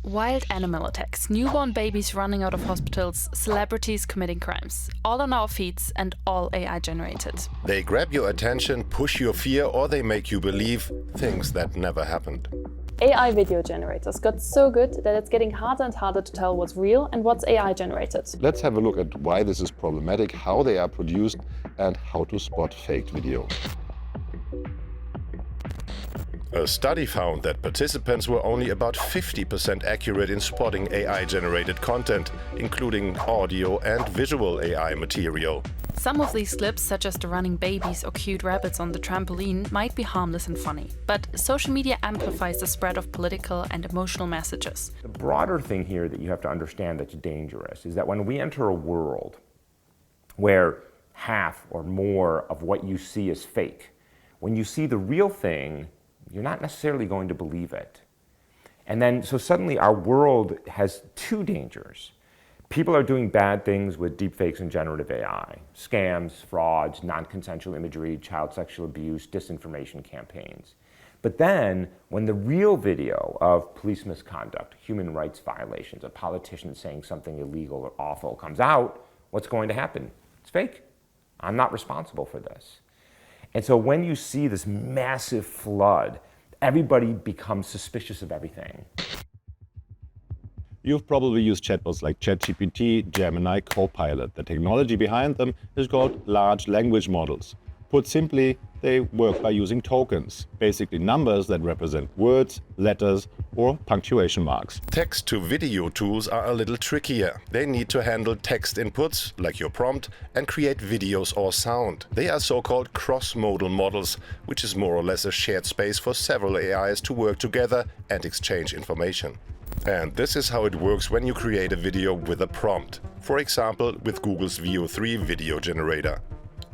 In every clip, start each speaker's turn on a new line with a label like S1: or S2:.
S1: Wild animal attacks, newborn babies running out of hospitals, celebrities committing crimes. All on our feeds and all AI generated.
S2: They grab your attention, push your fear, or they make you believe things that never happened.
S3: AI video generators got so good that it's getting harder and harder to tell what's real and what's AI generated.
S4: Let's have a look at why this is problematic, how they are produced, and how to spot faked video.
S2: A study found that participants were only about 50% accurate in spotting AI-generated content, including audio and visual AI material.
S1: Some of these clips, such as the running babies or cute rabbits on the trampoline, might be harmless and funny. But social media amplifies the spread of political and emotional messages.
S5: The broader thing here that you have to understand that's dangerous is that when we enter a world where half or more of what you see is fake, when you see the real thing, you're not necessarily going to believe it. And then, so suddenly our world has two dangers. People are doing bad things with deepfakes and generative AI, scams, frauds, non-consensual imagery, child sexual abuse, disinformation campaigns. But then, when the real video of police misconduct, human rights violations, a politician saying something illegal or awful comes out, what's going to happen? It's fake. I'm not responsible for this. And so when you see this massive flood, everybody becomes suspicious of everything.
S4: You've probably used chatbots like ChatGPT, Gemini, Copilot. The technology behind them is called large language models. Put simply, they work by using tokens, basically numbers that represent words, letters, or punctuation marks.
S2: Text-to-video tools are a little trickier. They need to handle text inputs, like your prompt, and create videos or sound. They are so-called cross-modal models, which is more or less a shared space for several AIs to work together and exchange information. And this is how it works when you create a video with a prompt. For example, with Google's VO3 video generator.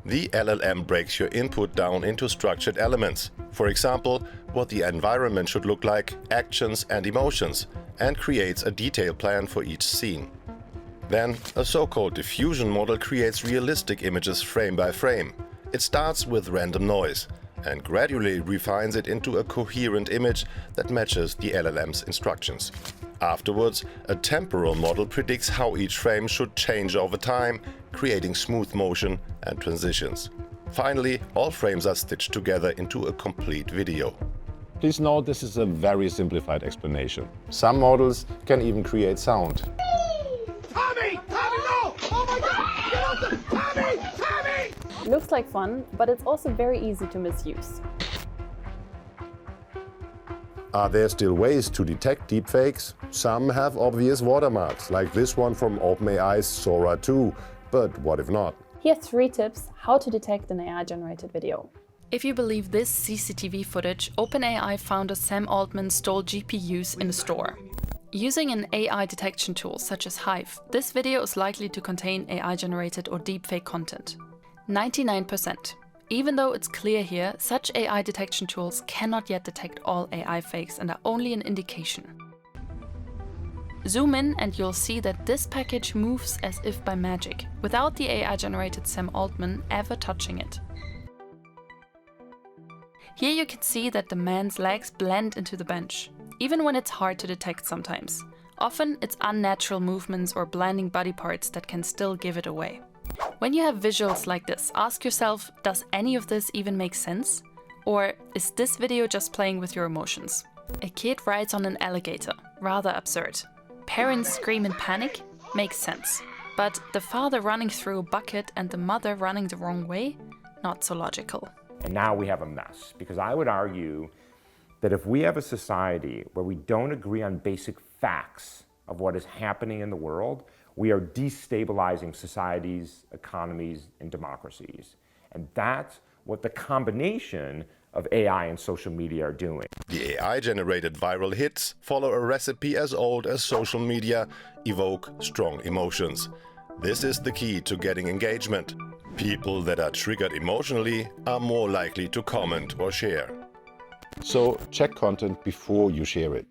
S2: The LLM breaks your input down into structured elements. For example, what the environment should look like, actions and emotions, and creates a detailed plan for each scene. Then, a so-called diffusion model creates realistic images frame by frame. It starts with random noise and gradually refines it into a coherent image that matches the LLM's instructions. Afterwards, a temporal model predicts how each frame should change over time, creating smooth motion and transitions. Finally, all frames are stitched together into a complete video.
S4: Please note this is a very simplified explanation. Some models can even create sound.
S6: Tommy! Tommy, no! Oh my God! Get out there! Tommy! Tommy!
S3: Looks like fun, but it's also very easy to misuse.
S4: Are there still ways to detect deepfakes? Some have obvious watermarks, like this one from OpenAI's Sora 2. But what if not?
S3: Here are 3 tips how to detect an AI-generated video.
S1: If you believe this CCTV footage, OpenAI founder Sam Altman stole GPUs in a store. Using an AI detection tool such as Hive, this video is likely to contain AI-generated or deepfake content. 99%. Even though it's clear here, such AI detection tools cannot yet detect all AI fakes and are only an indication. Zoom in and you'll see that this package moves as if by magic, without the AI-generated Sam Altman ever touching it. Here you can see that the man's legs blend into the bench, even when it's hard to detect sometimes. Often it's unnatural movements or blending body parts that can still give it away. When you have visuals like this, ask yourself, does any of this even make sense? Or is this video just playing with your emotions? A kid rides on an alligator, rather absurd. Parents scream in panic, makes sense. But the father running through a bucket and the mother running the wrong way, not so logical.
S5: And now we have a mess, because I would argue that if we have a society where we don't agree on basic facts of what is happening in the world, we are destabilizing societies, economies, and democracies. And that's what the combination of AI and social media are doing.
S2: The AI-generated viral hits follow a recipe as old as social media: evoke strong emotions. This is the key to getting engagement. People that are triggered emotionally are more likely to comment or share.
S4: So check content before you share it.